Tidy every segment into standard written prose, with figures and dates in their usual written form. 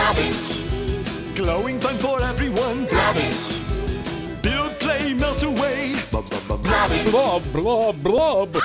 Blobbits. Glowing fun for everyone. Blobbits. Build, play, melt away. Blobbits. Blob, blob, blob.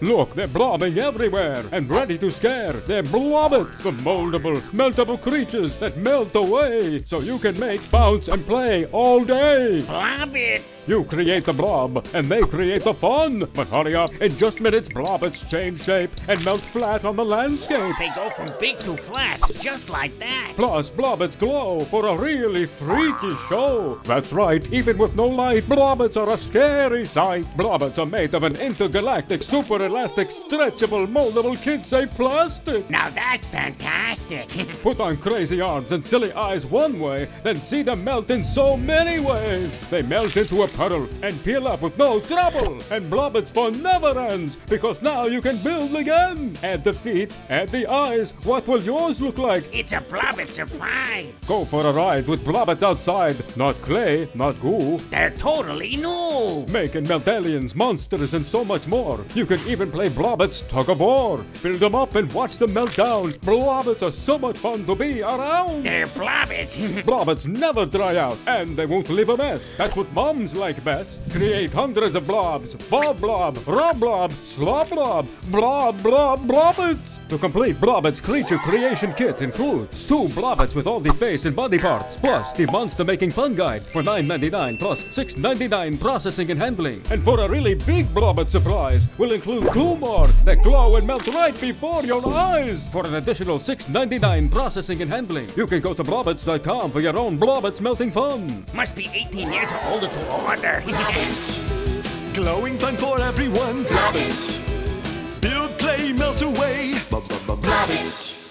Look, they're blobbing everywhere and ready to scare. They're blobbits, the moldable, meltable creatures that melt away so you can make, bounce, and play all day. Blobbits! You create the blob, and they create the fun. But hurry up, in just minutes, blobbits change shape and melt flat on the landscape. They go from big to flat, just like that. Plus, blobbits glow for a really freaky show. That's right, even with no light, blobbits are a scary sight. Blobbits are made of an intergalactic, super elastic, stretchable, moldable, kid-safe plastic. Now that's fantastic. Put on crazy arms and silly eyes one way, then see them melt in so many ways. They melt into a puddle and peel up with no trouble. And blobbits fun never ends, because now you can build again. Add the feet, add the eyes. What will yours look like? It's a blobbit surprise. Go for a ride with blobbits outside. Not clay, not goo. They're totally new. Make and melt aliens, monsters, and so much more. You can even play blobbits tug of war. Build them up and watch them melt down. Blobbits are so much fun to be around. They're blobbits. Blobbits never dry out, and they won't leave a mess. That's what moms like best. Create hundreds of blobs. Bob blob, rob blob, slob blob, blob blob blobbits. The complete blobbits creature creation kit includes 2 blobbits with all the face and body parts, plus the monster making fun guide for $9.99 plus $6.99 processing and handling. And for a really big blobbit surprise, we'll include 2 more that glow and melt right before your eyes. For an additional $6.99 processing and handling, you can go to blobbits.com for your own blobbits melting fun. Must be 18 years or older to order. Glowing fun for everyone. Blobbits. Build, play, melt away. Blobbits.